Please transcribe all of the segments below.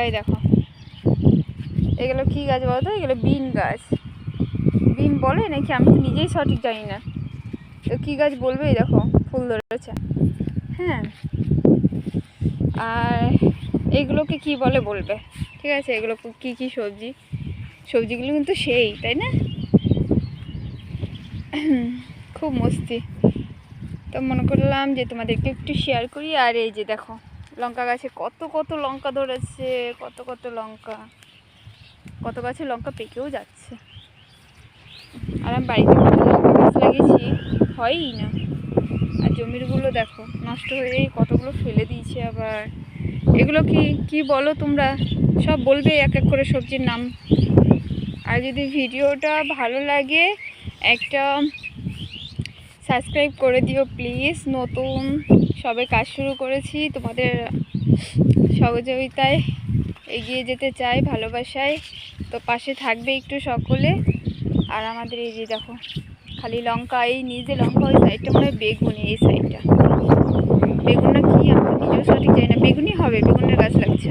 এই দেখো, এগুলো কী গাছ বলো তো? এগুলো বিন গাছ। বিন বলে নাকি আমি তো নিজেই সঠিক জানি না, তো কী গাছ বলবে? এই দেখো ফুল ধরেছে। হ্যাঁ, আর এগুলোকে কি বলে বলবে, ঠিক আছে? এগুলো কি কি সবজি, সবজিগুলো কিন্তু সেই, তাই না? খুব মস্তি। তো মনে করলাম যে তোমাদেরকে একটু শেয়ার করি। আর এই যে দেখো লঙ্কা গাছে কত কত লঙ্কা ধরেছে, কত কত লঙ্কা, কত গাছে লঙ্কা পেকেও যাচ্ছে। আর আমি বাড়িতে লঙ্কা গাছ লাগিয়েছি, হয়ই না। আর জমিরগুলো দেখো নষ্ট হয়ে কতগুলো ফেলে দিয়েছে আবার। এগুলো কি কি বলো তোমরা? সব বলবে এক এক করে সবজির নাম। আর যদি ভিডিওটা ভালো লাগে একটা সাবস্ক্রাইব করে দিও প্লিজ। নতুন সবে কাজ শুরু করেছি, তোমাদের সহযোগিতায় এগিয়ে যেতে চাই, ভালোবাসায়। তো পাশে থাকবে একটু সকলে। আর আমাদের এই যে দেখো খালি লঙ্কা, এই নিজে লঙ্কা, ওই সাইডটা মনে হয় বেগুন, এই সাইডটা বেগুন না কি আমি তো নিজেও সঠিক জানি না। বেগুনই হবে, বেগুনের গাছ লাগছে।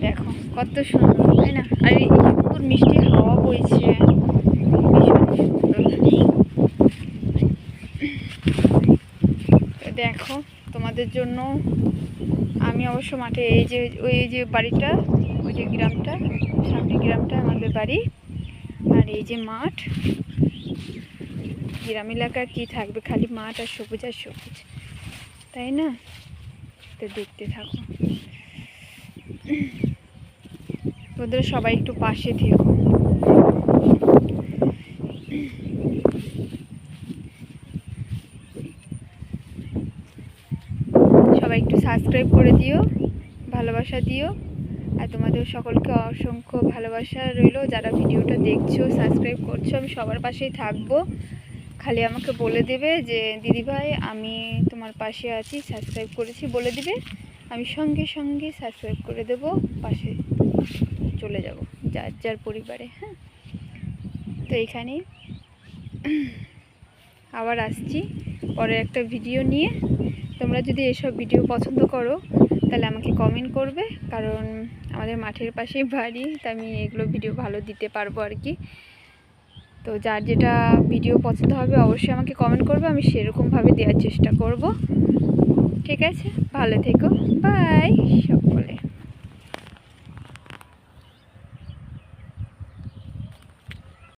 দেখো কত সুন্দর, তাই না? আর এই সুন্দর মিষ্টি হাওয়া বইছে, ভীষণ সুন্দর। দেখো তোমাদের জন্য আমি অবশ্য মাঠে, এই যে ওই যে বাড়িটা, ওই যে গ্রামটা, সামনে গ্রামটা আমাদের বাড়ি। আর এই যে মাঠ, গ্রাম এলাকা কি থাকবে, খালি মাঠ আর সবুজ আর সবুজ, তাই না? তো দেখতে থাকো, তোদের সবাই একটু পাশে থেকো। সবাই একটু সাবস্ক্রাইব করে দিও, ভালোবাসা দিও। আর তোমাদের সকলকে অসংখ্য ভালোবাসা রইল, যারা ভিডিওটা দেখছো, সাবস্ক্রাইব করছো। আমি সবার পাশেই থাকবো, খালি আমাকে বলে দেবে যে দিদিভাই আমি তোমার পাশে আছি, সাবস্ক্রাইব করেছি বলে দিবে, আমি সঙ্গে সঙ্গে সাবস্ক্রাইব করে দেব, পাশে চলে যাব যার যার পরিবারে। হ্যাঁ, তো এইখানেই আবার আসছি পরে একটা ভিডিও নিয়ে। তোমরা যদি এসব ভিডিও পছন্দ করো তাহলে আমাকে কমেন্ট করবে, কারণ আমাদের মাঠের পাশেই বাড়ি, তাই আমি এগুলো ভিডিও ভালো দিতে পারবো আর কি। তো যার যেটা ভিডিও পছন্দ হবে অবশ্যই আমাকে কমেন্ট করবে, আমি সেরকমভাবে দেওয়ার চেষ্টা করব। ঠিক আছে, ভালো থেকো, বাই সকলে।